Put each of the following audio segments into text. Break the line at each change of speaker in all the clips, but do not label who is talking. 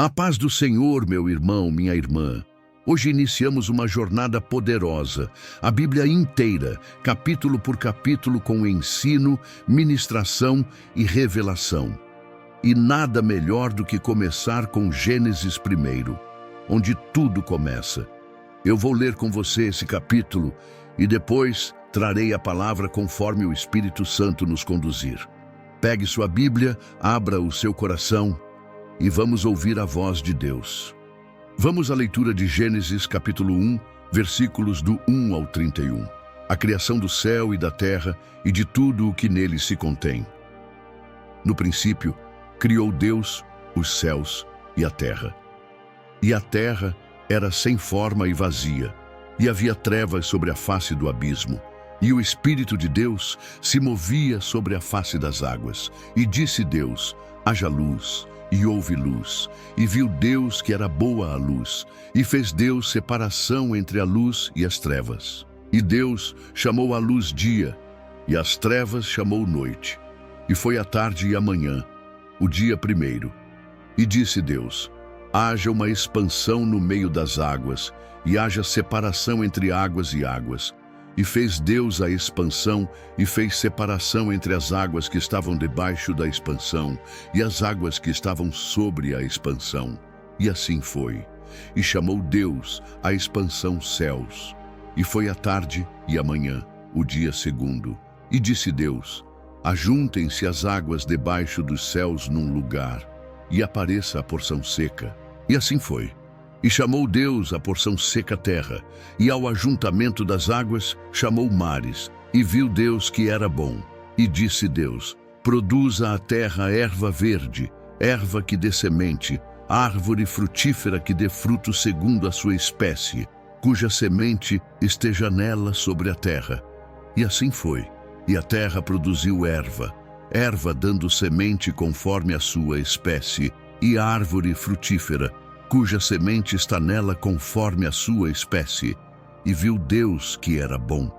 A paz do Senhor, meu irmão, minha irmã. Hoje iniciamos uma jornada poderosa, a Bíblia inteira, capítulo por capítulo, com ensino, ministração e revelação. E nada melhor do que começar com Gênesis primeiro, onde tudo começa. Eu vou ler com você esse capítulo e depois trarei a palavra conforme o Espírito Santo nos conduzir. Pegue sua Bíblia, abra o seu coração e vamos ouvir a voz de Deus. Vamos à leitura de Gênesis capítulo 1, versículos do 1 ao 31. A criação do céu e da terra e de tudo o que nele se contém. No princípio, criou Deus os céus e a terra. E a terra era sem forma e vazia, e havia trevas sobre a face do abismo. E o Espírito de Deus se movia sobre a face das águas. E disse Deus: haja luz. E houve luz, e viu Deus que era boa a luz, e fez Deus separação entre a luz e as trevas. E Deus chamou a luz dia, e as trevas chamou noite. E foi a tarde e a manhã, o dia primeiro. E disse Deus: haja uma expansão no meio das águas, e haja separação entre águas e águas. E fez Deus a expansão, e fez separação entre as águas que estavam debaixo da expansão, e as águas que estavam sobre a expansão. E assim foi. E chamou Deus a expansão céus. E foi a tarde e a manhã, o dia segundo. E disse Deus: ajuntem-se as águas debaixo dos céus num lugar, e apareça a porção seca. E assim foi. E chamou Deus a porção seca terra, e ao ajuntamento das águas chamou mares. E viu Deus que era bom. E disse Deus: produza a terra erva verde, erva que dê semente, árvore frutífera que dê fruto segundo a sua espécie, cuja semente esteja nela sobre a terra. E assim foi. E a terra produziu erva, erva dando semente conforme a sua espécie, e árvore frutífera, cuja semente está nela conforme a sua espécie. E viu Deus que era bom.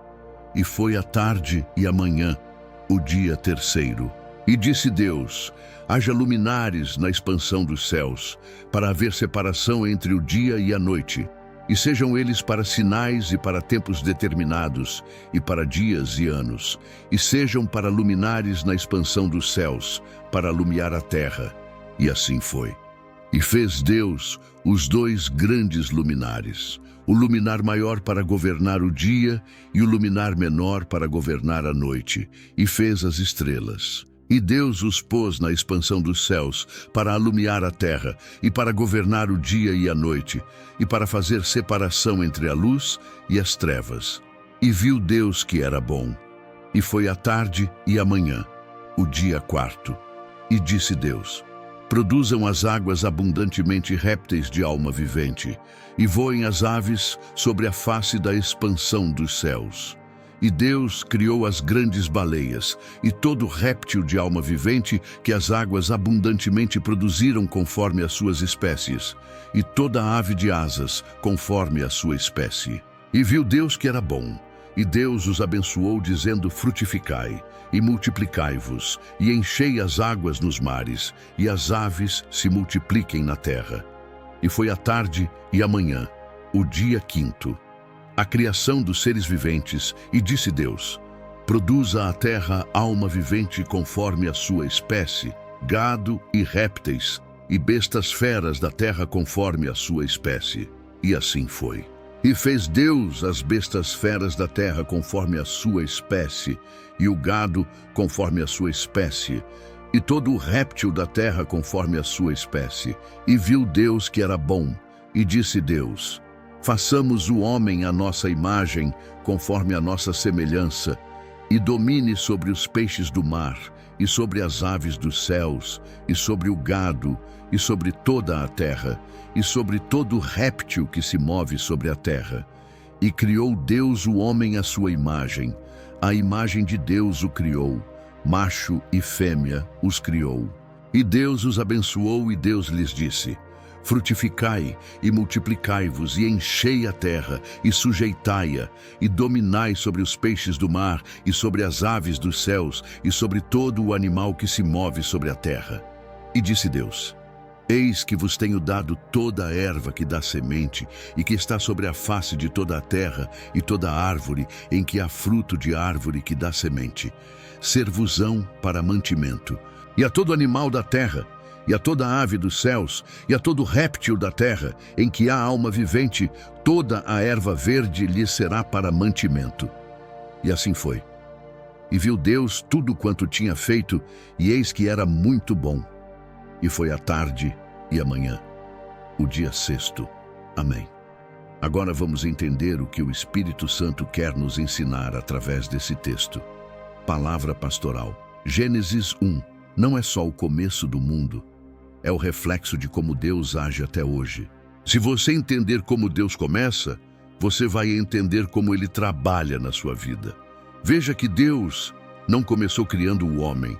E foi a tarde e a manhã, o dia terceiro. E disse Deus: haja luminares na expansão dos céus, para haver separação entre o dia e a noite, e sejam eles para sinais e para tempos determinados, e para dias e anos, e sejam para luminares na expansão dos céus, para alumiar a terra. E assim foi. E fez Deus os dois grandes luminares, o luminar maior para governar o dia e o luminar menor para governar a noite, e fez as estrelas. E Deus os pôs na expansão dos céus para alumiar a terra, e para governar o dia e a noite, e para fazer separação entre a luz e as trevas. E viu Deus que era bom. E foi a tarde e a manhã, o dia quarto. E disse Deus: produzam as águas abundantemente répteis de alma vivente, e voem as aves sobre a face da expansão dos céus. E Deus criou as grandes baleias, e todo réptil de alma vivente que as águas abundantemente produziram conforme as suas espécies, e toda ave de asas conforme a sua espécie. E viu Deus que era bom. E Deus os abençoou, dizendo: frutificai, e multiplicai-vos, e enchei as águas nos mares, e as aves se multipliquem na terra. E foi a tarde e a manhã, o dia quinto, a criação dos seres viventes, e disse Deus: produza a terra alma vivente conforme a sua espécie, gado e répteis, e bestas feras da terra conforme a sua espécie. E assim foi. E fez Deus as bestas feras da terra conforme a sua espécie, e o gado conforme a sua espécie, e todo o réptil da terra conforme a sua espécie. E viu Deus que era bom, e disse Deus: façamos o homem à nossa imagem, conforme a nossa semelhança, e domine sobre os peixes do mar, e sobre as aves dos céus, e sobre o gado, e sobre toda a terra, e sobre todo réptil que se move sobre a terra. E criou Deus o homem à sua imagem, a imagem de Deus o criou, macho e fêmea os criou. E Deus os abençoou, e Deus lhes disse: frutificai e multiplicai-vos, e enchei a terra, e sujeitai-a, e dominai sobre os peixes do mar, e sobre as aves dos céus, e sobre todo o animal que se move sobre a terra. E disse Deus: Eis que vos tenho dado toda a erva que dá semente e que está sobre a face de toda a terra, e toda a árvore em que há fruto de árvore que dá semente. Ser-vos-ão para mantimento. E a todo animal da terra, e a toda ave dos céus, e a todo réptil da terra, em que há alma vivente, toda a erva verde lhe será para mantimento. E assim foi. E viu Deus tudo quanto tinha feito, e eis que era muito bom. E foi a tarde e a manhã, o dia sexto. Amém. Agora vamos entender o que o Espírito Santo quer nos ensinar através desse texto. Palavra pastoral. Gênesis 1 não é só o começo do mundo, é o reflexo de como Deus age até hoje. Se você entender como Deus começa, você vai entender como Ele trabalha na sua vida. Veja que Deus não começou criando o homem.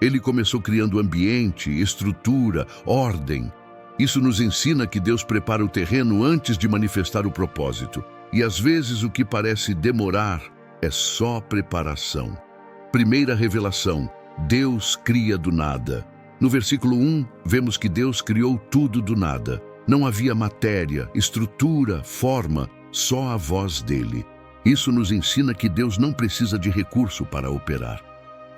Ele começou criando ambiente, estrutura, ordem. Isso nos ensina que Deus prepara o terreno antes de manifestar o propósito. E às vezes o que parece demorar é só preparação. Primeira revelação: Deus cria do nada. No versículo 1, vemos que Deus criou tudo do nada. Não havia matéria, estrutura, forma, só a voz dele. Isso nos ensina que Deus não precisa de recurso para operar.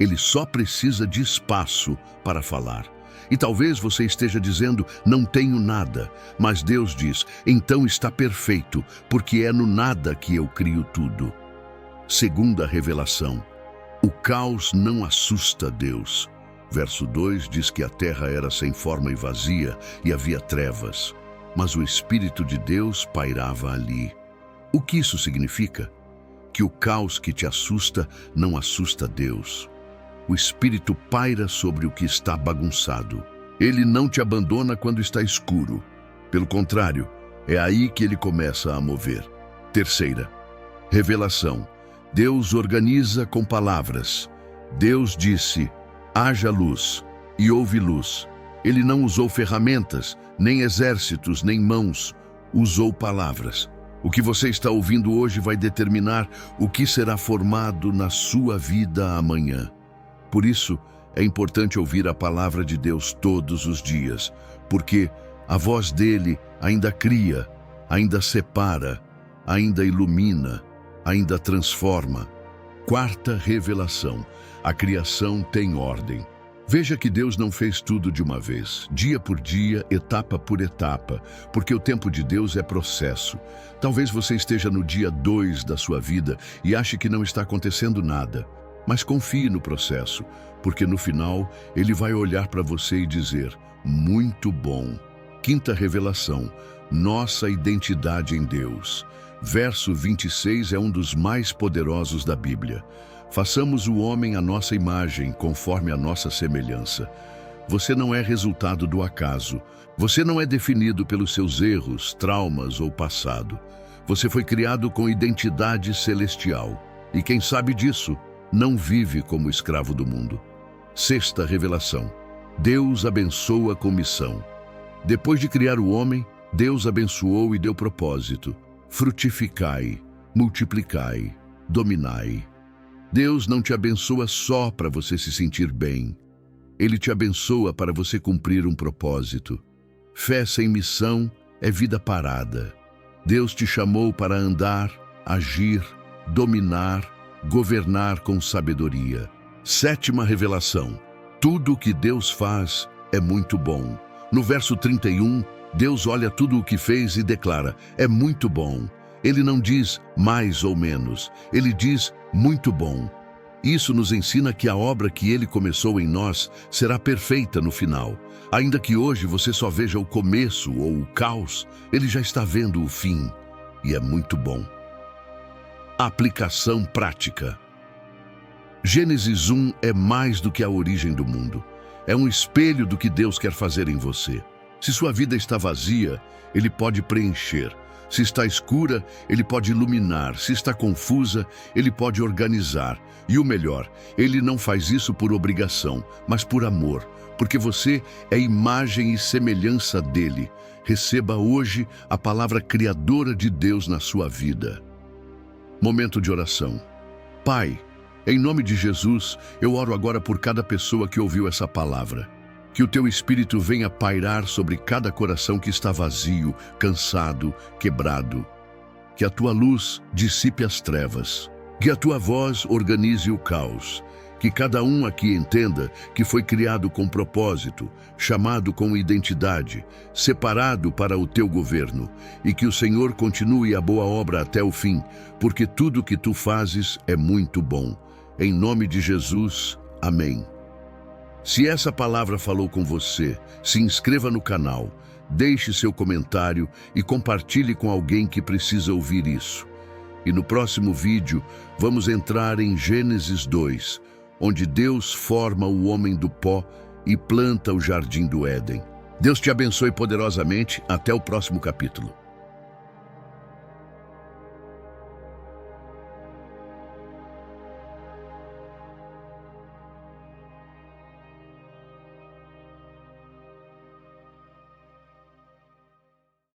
Ele só precisa de espaço para falar. E talvez você esteja dizendo, não tenho nada. Mas Deus diz, então está perfeito, porque é no nada que eu crio tudo. Segunda revelação: o caos não assusta Deus. Verso 2 diz que a terra era sem forma e vazia, e havia trevas. Mas o Espírito de Deus pairava ali. O que isso significa? Que o caos que te assusta não assusta Deus. O Espírito paira sobre o que está bagunçado. Ele não te abandona quando está escuro. Pelo contrário, é aí que ele começa a mover. Terceira revelação: Deus organiza com palavras. Deus disse, haja luz, e houve luz. Ele não usou ferramentas, nem exércitos, nem mãos. Usou palavras. O que você está ouvindo hoje vai determinar o que será formado na sua vida amanhã. Por isso, é importante ouvir a palavra de Deus todos os dias, porque a voz dele ainda cria, ainda separa, ainda ilumina, ainda transforma. Quarta revelação: a criação tem ordem. Veja que Deus não fez tudo de uma vez, dia por dia, etapa por etapa, porque o tempo de Deus é processo. Talvez você esteja no dia 2 da sua vida e ache que não está acontecendo nada. Mas confie no processo, porque no final ele vai olhar para você e dizer, muito bom. Quinta revelação: nossa identidade em Deus. Verso 26 é um dos mais poderosos da Bíblia. Façamos o homem à nossa imagem, conforme a nossa semelhança. Você não é resultado do acaso. Você não é definido pelos seus erros, traumas ou passado. Você foi criado com identidade celestial. E quem sabe disso, não vive como escravo do mundo. Sexta revelação: Deus abençoa com missão. Depois de criar o homem, Deus abençoou e deu propósito. Frutificai, multiplicai, dominai. Deus não te abençoa só para você se sentir bem. Ele te abençoa para você cumprir um propósito. Fé sem missão é vida parada. Deus te chamou para andar, agir, dominar, governar com sabedoria. Sétima revelação: tudo o que Deus faz é muito bom. No verso 31, Deus olha tudo o que fez e declara, é muito bom. Ele não diz mais ou menos, ele diz muito bom. Isso nos ensina que a obra que ele começou em nós será perfeita no final. Ainda que hoje você só veja o começo ou o caos, ele já está vendo o fim, e é muito bom. Aplicação prática. Gênesis 1 é mais do que a origem do mundo. É um espelho do que Deus quer fazer em você. Se sua vida está vazia, ele pode preencher. Se está escura, ele pode iluminar. Se está confusa, ele pode organizar. E o melhor, ele não faz isso por obrigação, mas por amor, porque você é imagem e semelhança dele. Receba hoje a palavra criadora de Deus na sua vida. Momento de oração. Pai, em nome de Jesus, eu oro agora por cada pessoa que ouviu essa palavra. Que o teu Espírito venha pairar sobre cada coração que está vazio, cansado, quebrado. Que a tua luz dissipe as trevas. Que a tua voz organize o caos. Que cada um aqui entenda que foi criado com propósito, chamado com identidade, separado para o teu governo, e que o Senhor continue a boa obra até o fim, porque tudo que tu fazes é muito bom. Em nome de Jesus, amém. Se essa palavra falou com você, se inscreva no canal, deixe seu comentário e compartilhe com alguém que precisa ouvir isso. E no próximo vídeo, vamos entrar em Gênesis 2, onde Deus forma o homem do pó e planta o jardim do Éden. Deus te abençoe poderosamente. Até o próximo capítulo.